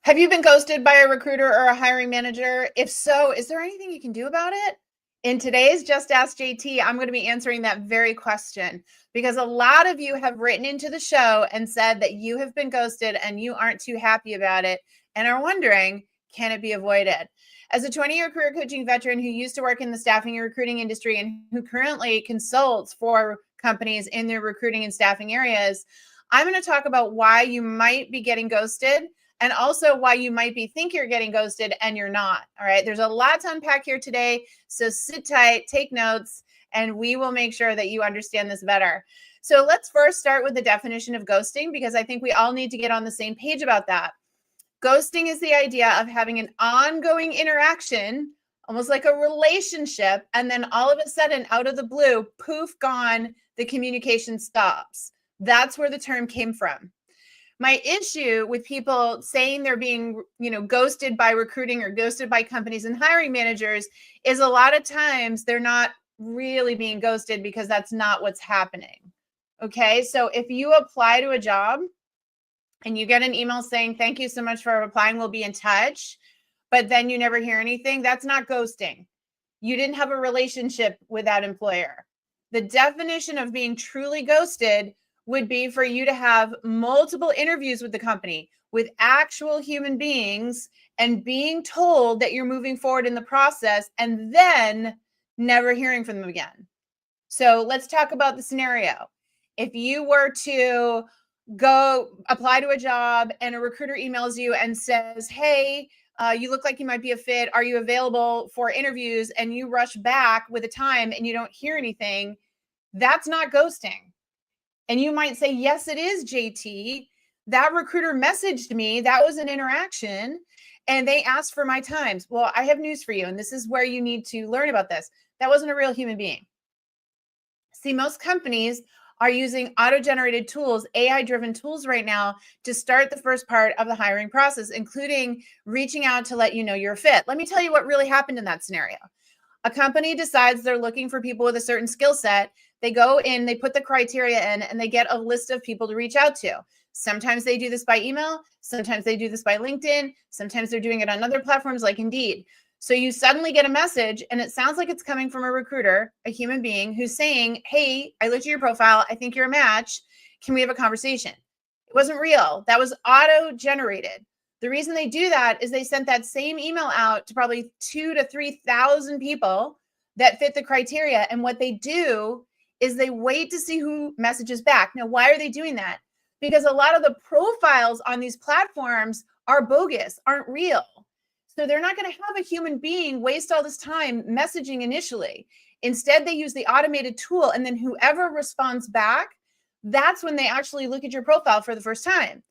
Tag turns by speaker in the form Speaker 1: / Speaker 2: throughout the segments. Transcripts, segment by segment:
Speaker 1: Have you been ghosted by a recruiter or a hiring manager? If so, is there anything you can do about it? In today's Just Ask JT, I'm going to be answering that very question because a lot of you have written into the show and said that you have been ghosted and you aren't too happy about it and are wondering, can it be avoided? As a 20-year career coaching veteran who used to work in the staffing and recruiting industry and who currently consults for companies in their recruiting and staffing areas, I'm going to talk about why you might be getting ghosted and also why you might think you're getting ghosted and you're not. All right. There's a lot to unpack here today. So sit tight, take notes, and we will make sure that you understand this better. So let's first start with the definition of ghosting, because I think we all need to get on the same page about that. Ghosting is the idea of having an ongoing interaction, almost like a relationship, and then all of a sudden, out of the blue, poof, gone, the communication stops. That's where the term came from. My issue with people saying they're being, ghosted by recruiting or ghosted by companies and hiring managers is a lot of times they're not really being ghosted because that's not what's happening. Okay. So if you apply to a job and you get an email saying, thank you so much for applying, we'll be in touch, but then you never hear anything, that's not ghosting. You didn't have a relationship with that employer. The definition of being truly ghosted would be for you to have multiple interviews with the company, with actual human beings, and being told that you're moving forward in the process and then never hearing from them again. So let's talk about the scenario. If you were to go apply to a job and a recruiter emails you and says, hey, you look like you might be a fit. Are you available for interviews? And you rush back with a time and you don't hear anything, that's not ghosting. And you might say, yes, it is, JT. That recruiter messaged me. That was an interaction. And they asked for my times. Well, I have news for you. And this is where you need to learn about this. That wasn't a real human being. See, most companies are using auto-generated tools, AI-driven tools right now to start the first part of the hiring process, including reaching out to let you know you're a fit. Let me tell you what really happened in that scenario. A company decides they're looking for people with a certain skill set. They go in, they put the criteria in, and they get a list of people to reach out to. Sometimes they do this by email. Sometimes they do this by LinkedIn. Sometimes they're doing it on other platforms like Indeed. So you suddenly get a message, and it sounds like it's coming from a recruiter, a human being, who's saying, hey, I looked at your profile. I think you're a match. Can we have a conversation? It wasn't real. That was auto-generated. The reason they do that is they sent that same email out to probably 2,000 to 3,000 people that fit the criteria. And what they do is they wait to see who messages back. Now, why are they doing that? Because a lot of the profiles on these platforms are bogus, aren't real. So they're not going to have a human being waste all this time messaging initially. Instead, they use the automated tool, and then whoever responds back, that's when they actually look at your profile for the first time.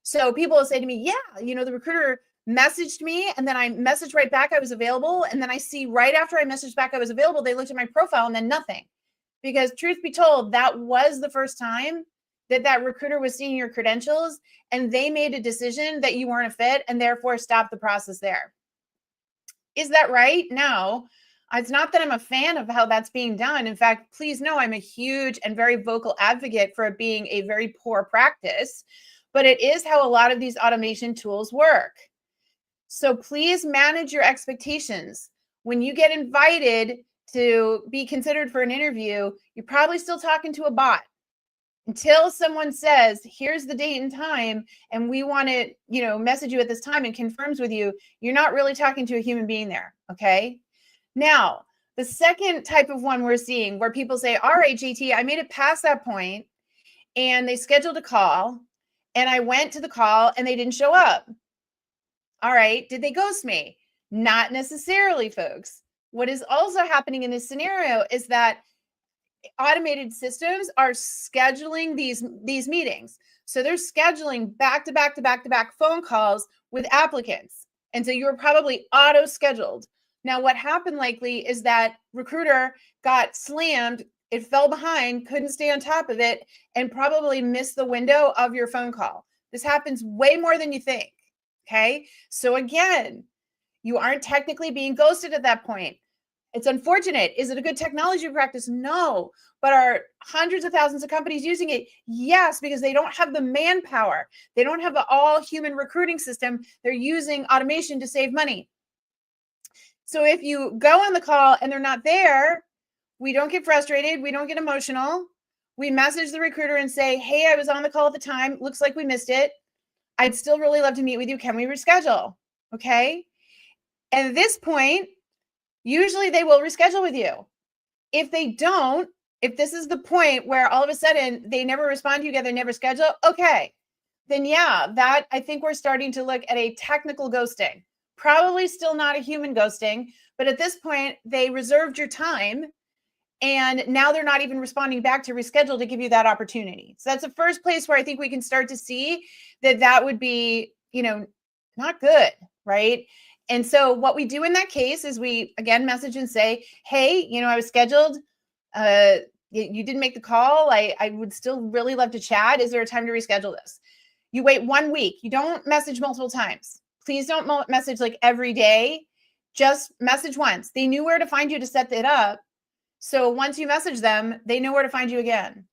Speaker 1: So people will say to me, yeah, the recruiter messaged me and then I messaged right back I was available. And then I see right after I messaged back I was available, they looked at my profile and then nothing. Because truth be told, that was the first time that recruiter was seeing your credentials and they made a decision that you weren't a fit and therefore stopped the process there. Is that right? No. It's not that I'm a fan of how that's being done. In fact, please know I'm a huge and very vocal advocate for it being a very poor practice. But it is how a lot of these automation tools work. So please manage your expectations. When you get invited to be considered for an interview, you're probably still talking to a bot. Until someone says, here's the date and time, and we want to, message you at this time and confirms with you, you're not really talking to a human being there, okay? Now, the second type of one we're seeing where people say, all right, JT, I made it past that point, and they scheduled a call, and I went to the call and they didn't show up. All right. Did they ghost me? Not necessarily, folks. What is also happening in this scenario is that automated systems are scheduling these meetings. So they're scheduling back-to-back phone calls with applicants. And so you were probably auto-scheduled. Now, what happened likely is that recruiter got slammed. It fell behind, couldn't stay on top of it, and probably missed the window of your phone call. This happens way more than you think, okay? So again, you aren't technically being ghosted at that point. It's unfortunate. Is it a good technology practice? No. But are hundreds of thousands of companies using it? Yes, because they don't have the manpower. They don't have the all human recruiting system. They're using automation to save money. So if you go on the call and they're not there, we don't get frustrated. We don't get emotional. We message the recruiter and say, hey, I was on the call at the time. Looks like we missed it. I'd still really love to meet with you. Can we reschedule? Okay. And at this point, usually they will reschedule with you. If they don't, if this is the point where all of a sudden they never respond to you again, they never schedule, okay, then yeah, that I think we're starting to look at a technical ghosting. Probably still not a human ghosting, but at this point, they reserved your time and now they're not even responding back to reschedule to give you that opportunity. So that's the first place where I think we can start to see that that would be, not good, right? And so what we do in that case is we, again, message and say, hey, I was scheduled. You didn't make the call. I would still really love to chat. Is there a time to reschedule this? You wait 1 week. You don't message multiple times. Please don't message like every day. Just message once. They knew where to find you to set it up. So once you message them, they know where to find you again.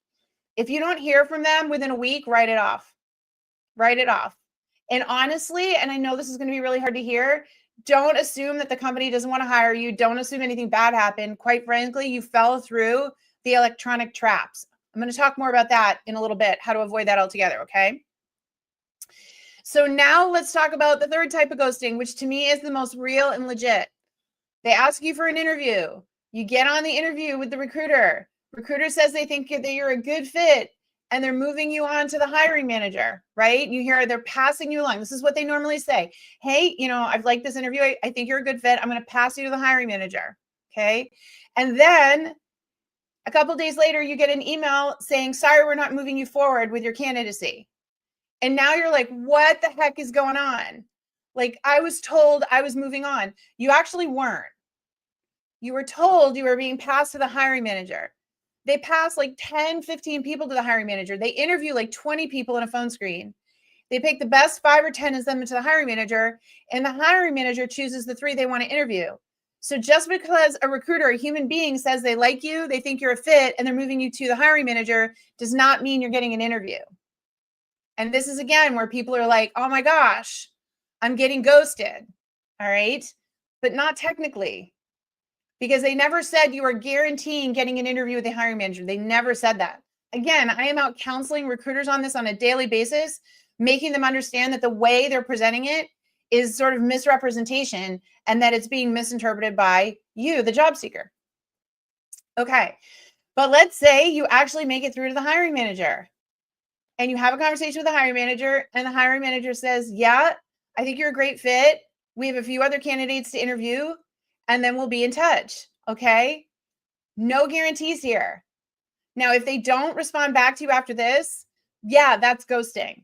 Speaker 1: If you don't hear from them within a week, write it off. Write it off. And honestly, and I know this is going to be really hard to hear, don't assume that the company doesn't want to hire you. Don't assume anything bad happened. Quite frankly, you fell through the electronic traps. I'm going to talk more about that in a little bit, how to avoid that altogether, okay? So now let's talk about the third type of ghosting, which to me is the most real and legit. They ask you for an interview. You get on the interview with the recruiter. Recruiter says they think that you're a good fit and they're moving you on to the hiring manager, right? You hear they're passing you along. This is what they normally say. Hey, I've liked this interview. I think you're a good fit. I'm going to pass you to the hiring manager. Okay. And then a couple of days later, you get an email saying, sorry, we're not moving you forward with your candidacy. And now you're like, what the heck is going on? Like, I was told I was moving on. You actually weren't. You were told you were being passed to the hiring manager. They pass like 10, 15 people to the hiring manager. They interview like 20 people in a phone screen. They pick the best 5 or 10 and send them to the hiring manager, and the hiring manager chooses the 3 they want to interview. So just because a recruiter, a human being, says they like you, they think you're a fit, and they're moving you to the hiring manager does not mean you're getting an interview. And this is, again, where people are like, oh my gosh, I'm getting ghosted. All right. But not technically, because they never said you are guaranteeing getting an interview with the hiring manager. They never said that. Again, I am out counseling recruiters on this on a daily basis, making them understand that the way they're presenting it is sort of misrepresentation and that it's being misinterpreted by you, the job seeker. Okay. But let's say you actually make it through to the hiring manager. And you have a conversation with the hiring manager, and the hiring manager says, yeah, I think you're a great fit. We have a few other candidates to interview, and then we'll be in touch. Okay. No guarantees here. Now, if they don't respond back to you after this, yeah, that's ghosting.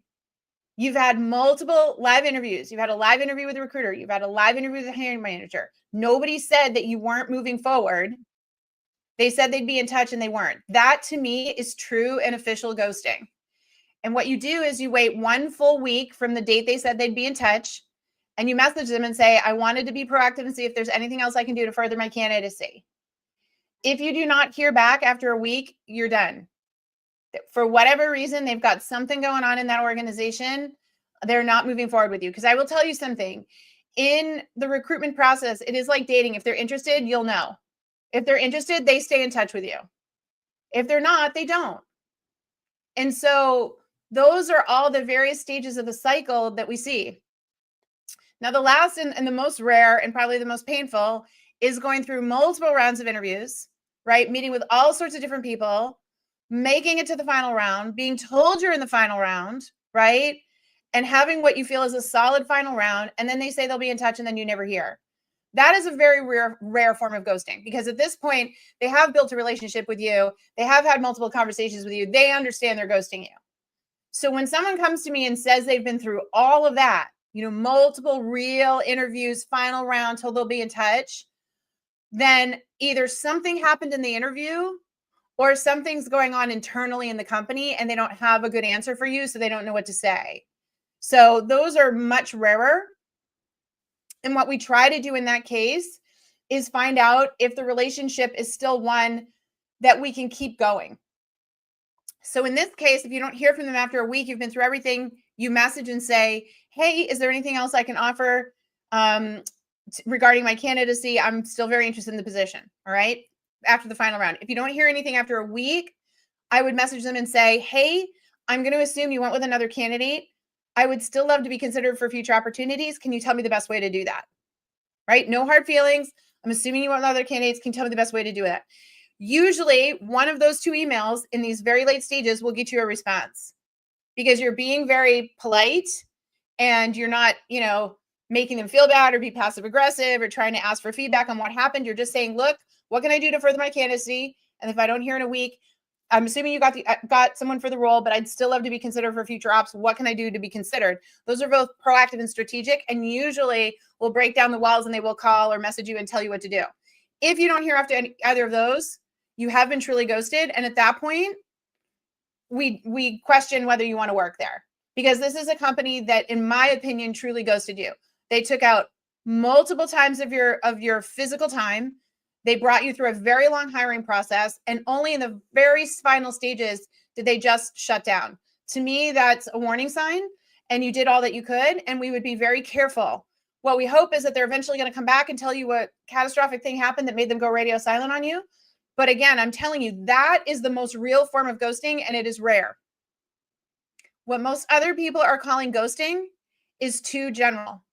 Speaker 1: You've had multiple live interviews. You've had a live interview with the recruiter. You've had a live interview with the hiring manager. Nobody said that you weren't moving forward. They said they'd be in touch and they weren't. That to me is true and official ghosting. And what you do is you wait 1 full week from the date they said they'd be in touch, and you message them and say, I wanted to be proactive and see if there's anything else I can do to further my candidacy. If you do not hear back after a week, you're done. For whatever reason, they've got something going on in that organization. They're not moving forward with you. Because I will tell you something. In the recruitment process, it is like dating. If they're interested, you'll know. If they're interested, they stay in touch with you. If they're not, they don't. And so those are all the various stages of the cycle that we see. Now, the last and the most rare and probably the most painful is going through multiple rounds of interviews, right? Meeting with all sorts of different people, making it to the final round, being told you're in the final round, right? And having what you feel is a solid final round. And then they say they'll be in touch and then you never hear. That is a very rare form of ghosting, because at this point, they have built a relationship with you. They have had multiple conversations with you. They understand they're ghosting you. So when someone comes to me and says they've been through all of that, multiple real interviews, final round, till they'll be in touch, then either something happened in the interview or something's going on internally in the company and they don't have a good answer for you, so they don't know what to say. So those are much rarer. And what we try to do in that case is find out if the relationship is still one that we can keep going. So in this case, if you don't hear from them after a week, you've been through everything, you message and say, hey, is there anything else I can offer regarding my candidacy? I'm still very interested in the position. All right. After the final round. If you don't hear anything after a week, I would message them and say, hey, I'm going to assume you went with another candidate. I would still love to be considered for future opportunities. Can you tell me the best way to do that? Right? No hard feelings. I'm assuming you went with other candidates. Can you tell me the best way to do that? Usually one of those two emails in these very late stages will get you a response because you're being very polite and you're not, making them feel bad or be passive aggressive or trying to ask for feedback on what happened. You're just saying, look, what can I do to further my candidacy? And if I don't hear in a week, I'm assuming you got someone for the role, but I'd still love to be considered for future ops. What can I do to be considered? Those are both proactive and strategic, and usually will break down the walls and they will call or message you and tell you what to do. If you don't hear after either of those, you have been truly ghosted. And at that point, we question whether you want to work there, because this is a company that, in my opinion, truly ghosted you. They took out multiple times of your physical time. They brought you through a very long hiring process, and only in the very final stages did they just shut down. To me, that's a warning sign, and you did all that you could, and we would be very careful. What we hope is that they're eventually going to come back and tell you what catastrophic thing happened that made them go radio silent on you. But again, I'm telling you, that is the most real form of ghosting, and it is rare. What most other people are calling ghosting is too general.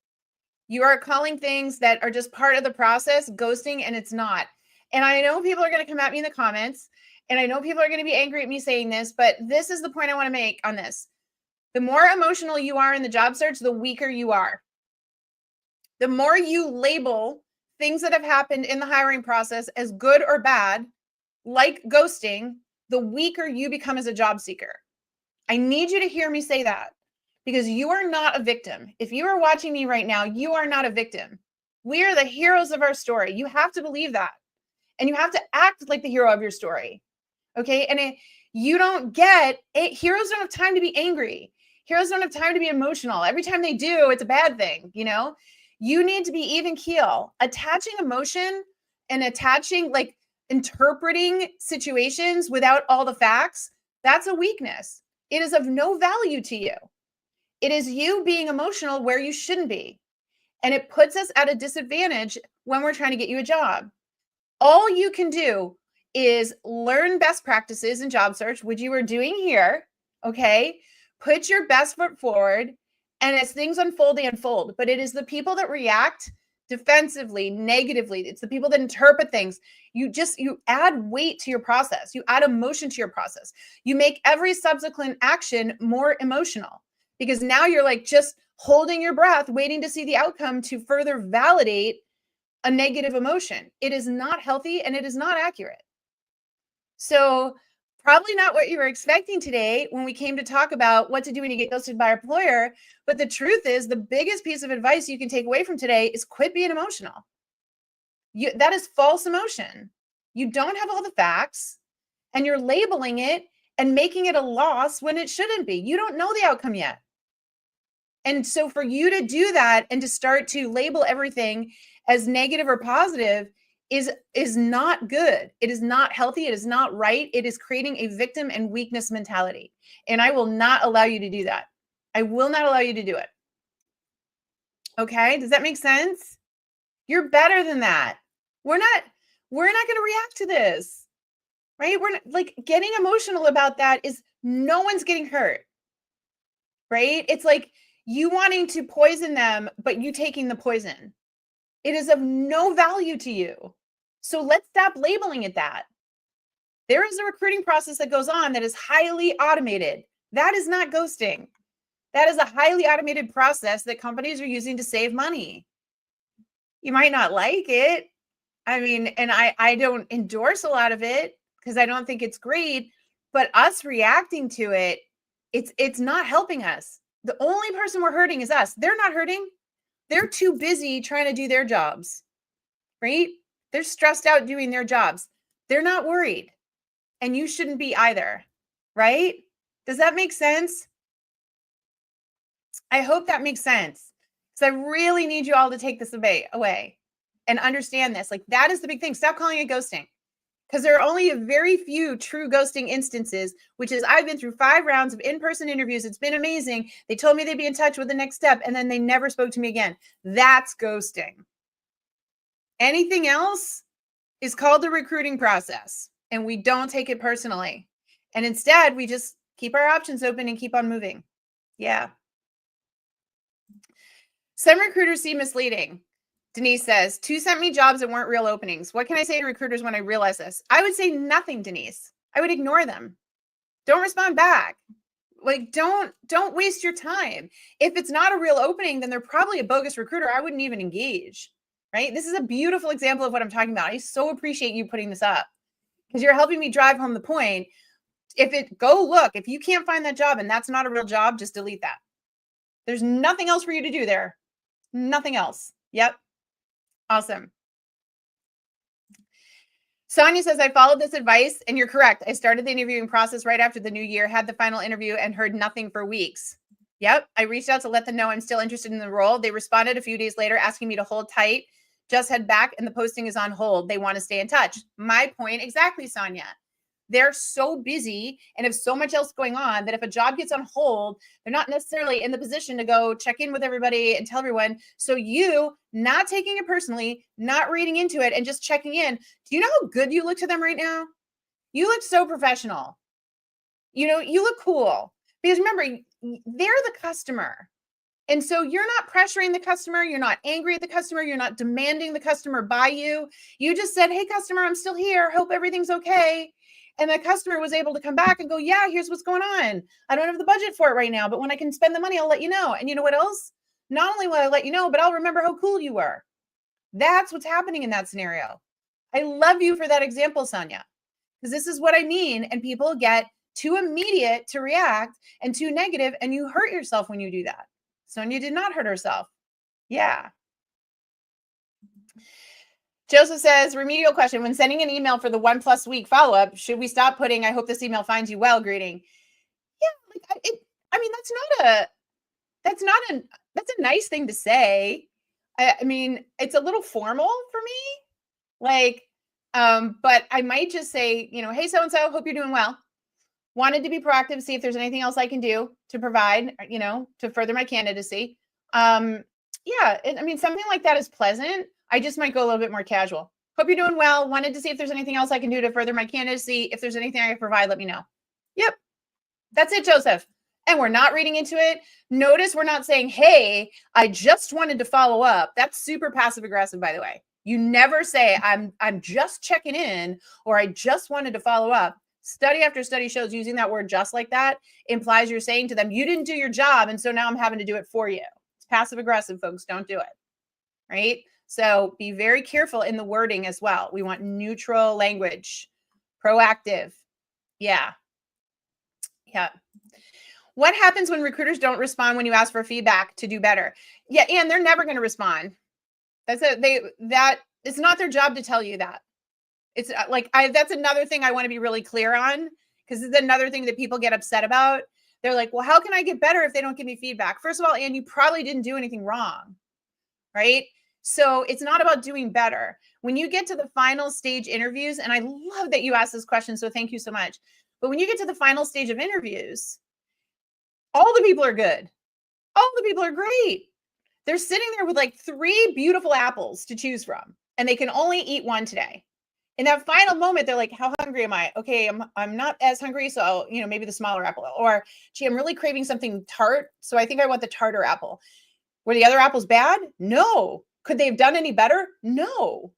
Speaker 1: You are calling things that are just part of the process ghosting, and it's not. And I know people are going to come at me in the comments, and I know people are going to be angry at me saying this, but this is the point I want to make on this. The more emotional you are in the job search, the weaker you are. The more you label things that have happened in the hiring process as good or bad, like ghosting, the weaker you become as a job seeker. I need you to hear me say that, because you are not a victim. If you are watching me right now, you are not a victim. We are the heroes of our story. You have to believe that. And you have to act like the hero of your story. Okay? And you don't get it. Heroes don't have time to be angry. Heroes don't have time to be emotional. Every time they do, it's a bad thing. You need to be even keel. Attaching emotion and interpreting situations without all the facts, that's a weakness. It is of no value to you. It is you being emotional where you shouldn't be. And it puts us at a disadvantage when we're trying to get you a job. All you can do is learn best practices in job search, which you are doing here, okay? Put your best foot forward, and as things unfold, they unfold. But it is the people that react defensively, negatively. It's the people that interpret things. You add weight to your process. You add emotion to your process. You make every subsequent action more emotional, because now you're just holding your breath, waiting to see the outcome to further validate a negative emotion. It is not healthy, and it is not accurate. So probably not what you were expecting today when we came to talk about what to do when you get ghosted by your employer. But the truth is, the biggest piece of advice you can take away from today is quit being emotional. That is false emotion. You don't have all the facts, and you're labeling it and making it a loss when it shouldn't be. You don't know the outcome yet. And so for you to do that and to start to label everything as negative or positive is not good. It is not healthy. It is not right. It is creating a victim and weakness mentality. And I will not allow you to do that. I will not allow you to do it. Okay? Does that make sense? You're better than that. We're not going to react to this. Right? We're not, getting emotional about that is no one's getting hurt. Right? It's like you wanting to poison them, but you taking the poison. It is of no value to you. So let's stop labeling it that. There is a recruiting process that goes on that is highly automated. That is not ghosting. That is a highly automated process that companies are using to save money. You might not like it. I mean, and I don't endorse a lot of it because I don't think it's great, but us reacting to it, it's not helping us. The only person we're hurting is us. They're not hurting. They're too busy trying to do their jobs, right? They're stressed out doing their jobs. They're not worried. And you shouldn't be either, right? Does that make sense? I hope that makes sense. So I really need you all to take this away. and understand this. Like, that is the big thing. Stop calling it ghosting, because there are only a very few true ghosting instances, which is I've been through 5 rounds of in-person interviews. It's been amazing. They told me they'd be in touch with the next step, and then they never spoke to me again. That's ghosting. Anything else is called the recruiting process, and we don't take it personally. And instead, we just keep our options open and keep on moving. Yeah. Some recruiters seem misleading. Denise says, 2 sent me jobs that weren't real openings. What can I say to recruiters when I realize this? I would say nothing, Denise. I would ignore them. Don't respond back. Like, don't waste your time. If it's not a real opening, then they're probably a bogus recruiter. I wouldn't even engage, right? This is a beautiful example of what I'm talking about. I so appreciate you putting this up, because you're helping me drive home the point. If you can't find that job and that's not a real job, just delete that. There's nothing else for you to do there. Nothing else. Yep. Awesome. Sonia says, I followed this advice, and you're correct. I started the interviewing process right after the new year, had the final interview, and heard nothing for weeks. Yep. I reached out to let them know I'm still interested in the role. They responded a few days later asking me to hold tight, just head back, and the posting is on hold. They want to stay in touch. My point exactly, Sonia. They're so busy and have so much else going on that if a job gets on hold, they're not necessarily in the position to go check in with everybody and tell everyone. So you not taking it personally, not reading into it, and just checking in. Do you know how good you look to them right now? You look so professional. You look cool, because remember, they're the customer. And so you're not pressuring the customer. You're not angry at the customer. You're not demanding the customer buy you. You just said, hey, customer, I'm still here. Hope everything's okay. And the customer was able to come back and go, yeah, here's what's going on. I don't have the budget for it right now, but when I can spend the money, I'll let you know. And you know what else? Not only will I let you know, but I'll remember how cool you were. That's what's happening in that scenario. I love you for that example, Sonia, because this is what I mean. And people get too immediate to react and too negative, and you hurt yourself when you do that. Sonia did not hurt herself. Yeah. Joseph says, remedial question. When sending an email for the 1+ week follow-up, should we stop putting, I hope this email finds you well, greeting? Yeah, that's a nice thing to say. I mean, it's a little formal for me. But I might just say, hey, so-and-so, hope you're doing well. Wanted to be proactive, see if there's anything else I can do to provide, to further my candidacy. Something like that is pleasant. I just might go a little bit more casual. Hope you're doing well. Wanted to see if there's anything else I can do to further my candidacy. If there's anything I can provide, let me know. Yep. That's it, Joseph. And we're not reading into it. Notice we're not saying, hey, I just wanted to follow up. That's super passive aggressive, by the way. You never say, I'm just checking in, or I just wanted to follow up. Study after study shows using that word just like that implies you're saying to them, you didn't do your job, and so now I'm having to do it for you. It's passive aggressive, folks. Don't do it. Right? So be very careful in the wording as well. We want neutral language, proactive. Yeah. What happens when recruiters don't respond when you ask for feedback to do better? Yeah, and they're never going to respond. It's not their job to tell you that. It's that's another thing I want to be really clear on, because it's another thing that people get upset about. They're like, well, how can I get better if they don't give me feedback? First of all, Ann, you probably didn't do anything wrong, right? So it's not about doing better. When you get to the final stage interviews, and I love that you asked this question, so thank you so much. But when you get to the final stage of interviews, all the people are good. All the people are great. They're sitting there with like 3 beautiful apples to choose from, and they can only eat one today. In that final moment, they're like, how hungry am I? Okay, I'm not as hungry, so maybe the smaller apple. Or, gee, I'm really craving something tart, so I think I want the tartar apple. Were the other apples bad? No. Could they have done any better? No.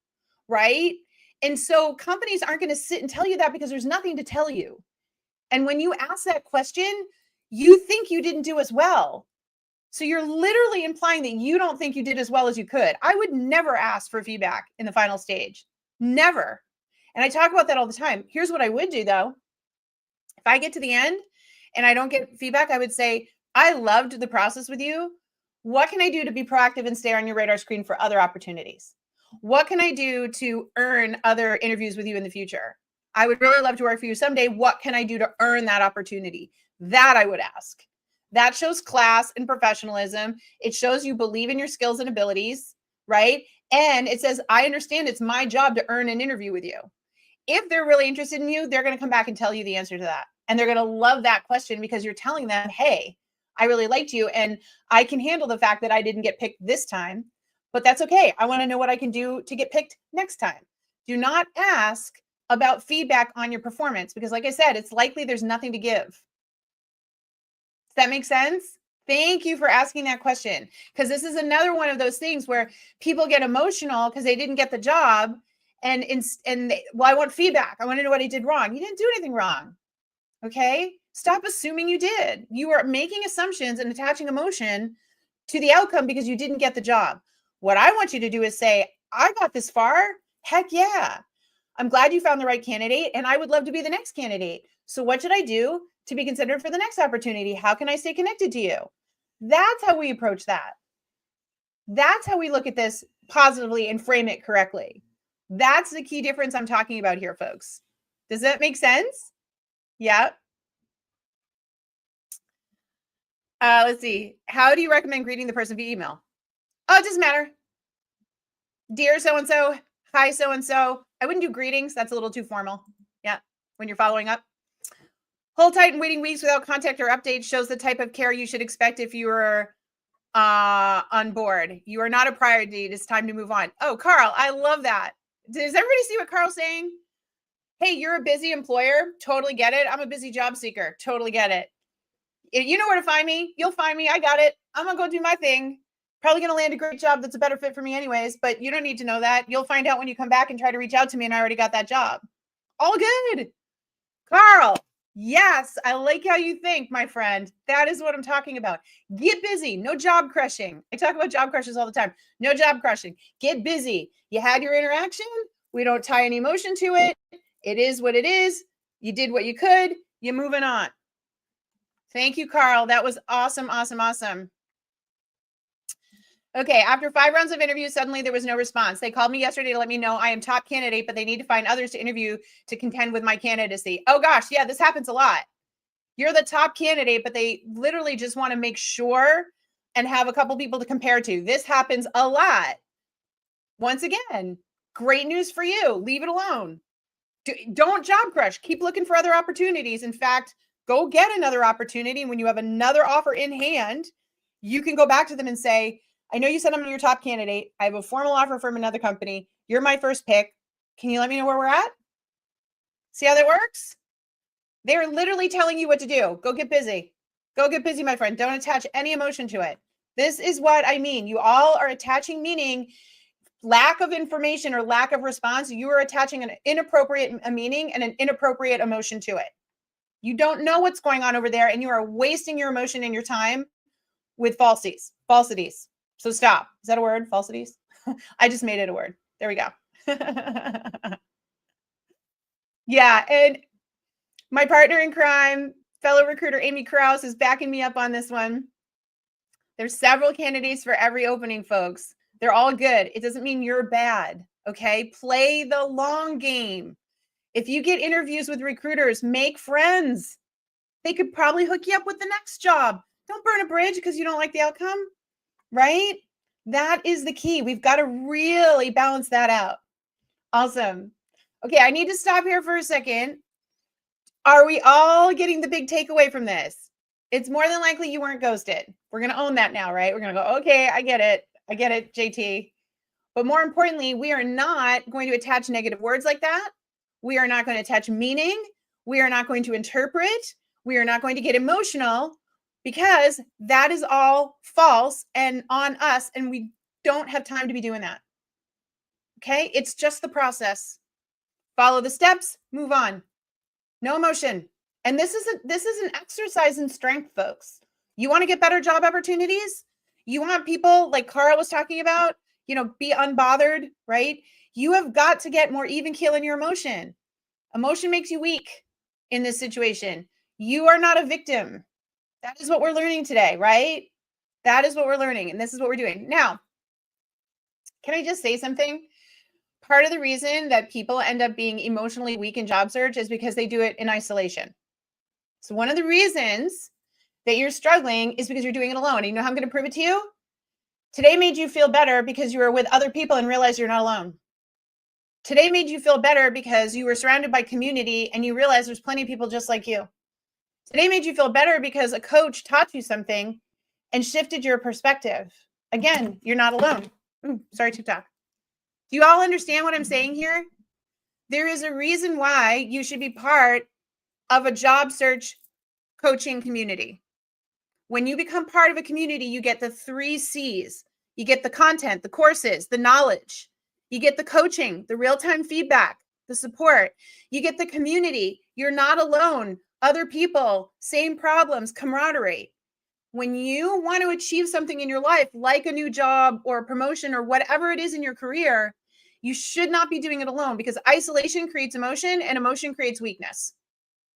Speaker 1: Right? And so companies aren't going to sit and tell you that, because there's nothing to tell you. And when you ask that question, you think you didn't do as well. So you're literally implying that you don't think you did as well as you could. I would never ask for feedback in the final stage. Never. And I talk about that all the time. Here's what I would do, though. If I get to the end and I don't get feedback, I would say, I loved the process with you. What can I do to be proactive and stay on your radar screen for other opportunities? What can I do to earn other interviews with you in the future? I would really love to work for you someday. What can I do to earn that opportunity? That I would ask. That shows class and professionalism. It shows you believe in your skills and abilities, right? And it says, I understand it's my job to earn an interview with you. If they're really interested in you, they're going to come back and tell you the answer to that. And they're going to love that question because you're telling them, hey, I really liked you and I can handle the fact that I didn't get picked this time, but that's okay. I want to know what I can do to get picked next time. Do not ask about feedback on your performance because, like I said, it's likely there's nothing to give. Does that make sense? Thank you for asking that question, because this is another one of those things where people get emotional because they didn't get the job. Well, I want feedback. I want to know what I did wrong. You didn't do anything wrong. Okay. Stop assuming you did. You are making assumptions and attaching emotion to the outcome because you didn't get the job. What I want you to do is say, I got this far. Heck yeah. I'm glad you found the right candidate and I would love to be the next candidate. So what should I do to be considered for the next opportunity? How can I stay connected to you? That's how we approach that. That's how we look at this positively and frame it correctly. That's the key difference I'm talking about here, folks. Does that make sense? Yeah. Let's see. How do you recommend greeting the person via email? Oh, it doesn't matter. Dear so-and-so, hi so-and-so. I wouldn't do greetings. That's a little too formal. Yeah, when you're following up. Hold tight and waiting weeks without contact or update shows the type of care you should expect if you are on board. You are not a priority. It's time to move on. Oh, Carl, I love that. Does everybody see what Carl's saying? Hey, you're a busy employer. Totally get it. I'm a busy job seeker. Totally get it. You know where to find me. You'll find me. I got it. I'm going to go do my thing. Probably going to land a great job that's a better fit for me anyways, but you don't need to know that. You'll find out when you come back and try to reach out to me and I already got that job. All good. Carl, yes, I like how you think, my friend. That is what I'm talking about. Get busy. No job crushing. I talk about job crushes all the time. No job crushing. Get busy. You had your interaction. We don't tie any emotion to it. It is what it is. You did what you could. You're moving on. Thank you, Carl. That was awesome, awesome, awesome. Okay, after 5 rounds of interviews, suddenly there was no response. They called me yesterday to let me know I am top candidate, but they need to find others to interview to contend with my candidacy. Oh gosh, yeah, this happens a lot. You're the top candidate, but they literally just want to make sure and have a couple people to compare to. This happens a lot. Once again, great news for you. Leave it alone. Don't job crush. Keep looking for other opportunities. In fact, go get another opportunity. When you have another offer in hand, you can go back to them and say, I know you said I'm your top candidate. I have a formal offer from another company. You're my first pick. Can you let me know where we're at? See how that works? They're literally telling you what to do. Go get busy. Go get busy, my friend. Don't attach any emotion to it. This is what I mean. You all are attaching meaning, lack of information or lack of response. You are attaching an inappropriate meaning and an inappropriate emotion to it. You don't know what's going on over there, and you are wasting your emotion and your time with falsities. So stop. Is that a word? Falsities? I just made it a word. There we go. Yeah. And my partner in crime, fellow recruiter Amy Krause, is backing me up on this one. There's several candidates for every opening, folks. They're all good. It doesn't mean you're bad. Okay. Play the long game. If you get interviews with recruiters, make friends. They could probably hook you up with the next job. Don't burn a bridge because you don't like the outcome, right? That is the key. We've got to really balance that out. Awesome. Okay, I need to stop here for a second. Are we all getting the big takeaway from this? It's more than likely you weren't ghosted. We're going to own that now, right? We're going to go, okay, I get it, JT. But more importantly, we are not going to attach negative words like that. We are not going to attach meaning. We are not going to interpret. We are not going to get emotional, because that is all false and on us, and we don't have time to be doing that. Okay? It's just the process. Follow the steps, move on. No emotion. And this is an exercise in strength, folks. You want to get better job opportunities? You want people like Carl was talking about, be unbothered, right? You have got to get more even keel in your emotion. Emotion makes you weak in this situation. You are not a victim. That is what we're learning today, right? That is what we're learning, and this is what we're doing. Now, can I just say something? Part of the reason that people end up being emotionally weak in job search is because they do it in isolation. So one of the reasons that you're struggling is because you're doing it alone. And you know how I'm going to prove it to you? Today made you feel better because you were with other people and realized you're not alone. Today made you feel better because you were surrounded by community and you realize there's plenty of people just like you. Today made you feel better because a coach taught you something and shifted your perspective. Again, you're not alone. Sorry, TikTok. Do you all understand what I'm saying here? There is a reason why you should be part of a job search coaching community. When you become part of a community, you get the 3 C's. You get the content, the courses, the knowledge. You get the coaching, the real-time feedback, the support. You get the community. You're not alone. Other people, same problems, camaraderie. When you want to achieve something in your life, like a new job or a promotion or whatever it is in your career, you should not be doing it alone, because isolation creates emotion and emotion creates weakness.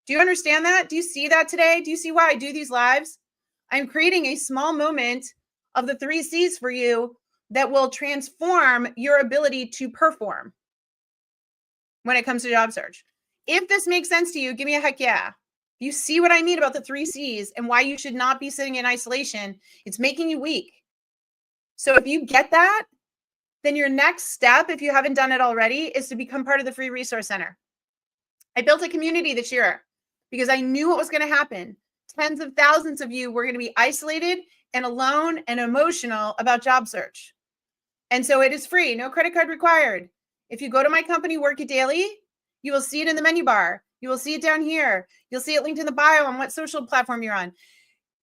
Speaker 1: Do you understand that? Do you see that today? Do you see why I do these lives? I'm creating a small moment of the 3 C's for you that will transform your ability to perform when it comes to job search. If this makes sense to you, give me a heck yeah. You see what I mean about the 3 C's and why you should not be sitting in isolation. It's making you weak. So if you get that, then your next step, if you haven't done it already, is to become part of the free resource center. I built a community this year because I knew what was going to happen. Tens of thousands of you were going to be isolated and alone and emotional about job search. And so it is free, no credit card required. If you go to my company, Work It Daily, you will see it in the menu bar. You will see it down here. You'll see it linked in the bio on what social platform you're on.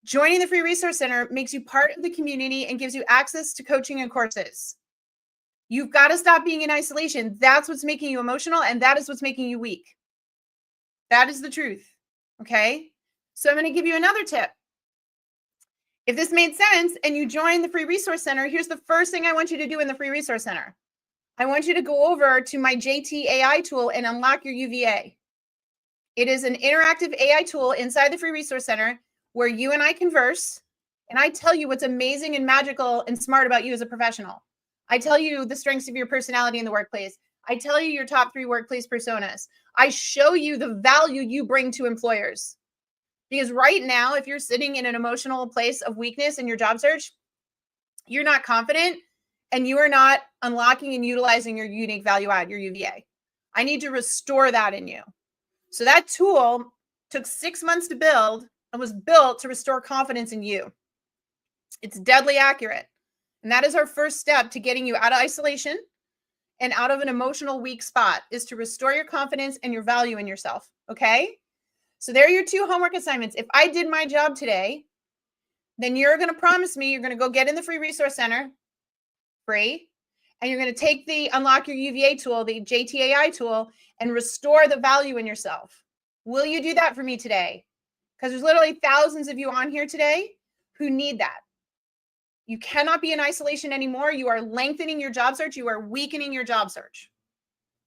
Speaker 1: Joining the free resource center makes you part of the community and gives you access to coaching and courses. You've got to stop being in isolation. That's what's making you emotional, and that is what's making you weak. That is the truth. Okay? So I'm going to give you another tip. If this made sense and you join the free resource center, here's the first thing I want you to do in the free resource center. I want you to go over to my JT AI tool and unlock your UVA. It is an interactive AI tool inside the free resource center where you and I converse, and I tell you what's amazing and magical and smart about you as a professional. I tell you the strengths of your personality in the workplace. I tell you your top 3 workplace personas. I show you the value you bring to employers. Because right now, if you're sitting in an emotional place of weakness in your job search, you're not confident and you are not unlocking and utilizing your unique value add, your UVA. I need to restore that in you. So that tool took 6 months to build and was built to restore confidence in you. It's deadly accurate. And that is our first step to getting you out of isolation and out of an emotional weak spot, is to restore your confidence and your value in yourself. Okay? So there are your 2 homework assignments. If I did my job today, then you're going to promise me you're going to go get in the free resource center, free, and you're going to take the Unlock Your UVA tool, the JTAI tool, and restore the value in yourself. Will you do that for me today? Because there's literally thousands of you on here today who need that. You cannot be in isolation anymore. You are lengthening your job search. You are weakening your job search.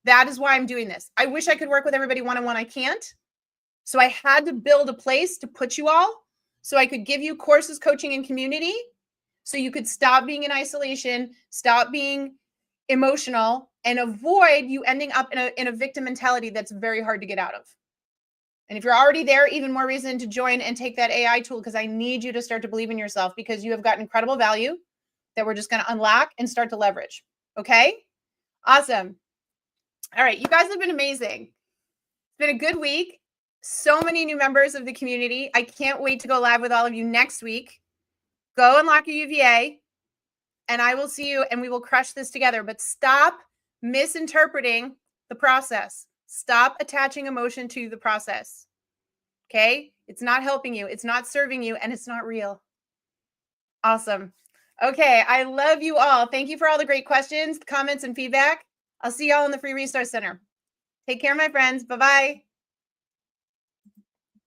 Speaker 1: That is why I'm doing this. I wish I could work with everybody one-on-one. I can't. So I had to build a place to put you all so I could give you courses, coaching, and community so you could stop being in isolation, stop being emotional, and avoid you ending up in a victim mentality that's very hard to get out of. And if you're already there, even more reason to join and take that AI tool, because I need you to start to believe in yourself, because you have got incredible value that we're just going to unlock and start to leverage. Okay? Awesome. All right. You guys have been amazing. It's been a good week. So many new members of the community. I can't wait to go live with all of you next week. Go unlock your UVA, and I will see you, and we will crush this together. But stop misinterpreting the process. Stop attaching emotion to the process. Okay? It's not helping you. It's not serving you, and it's not real. Awesome. Okay. I love you all. Thank you for all the great questions, comments, and feedback. I'll see y'all in the free resource center. Take care, my friends. Bye-bye.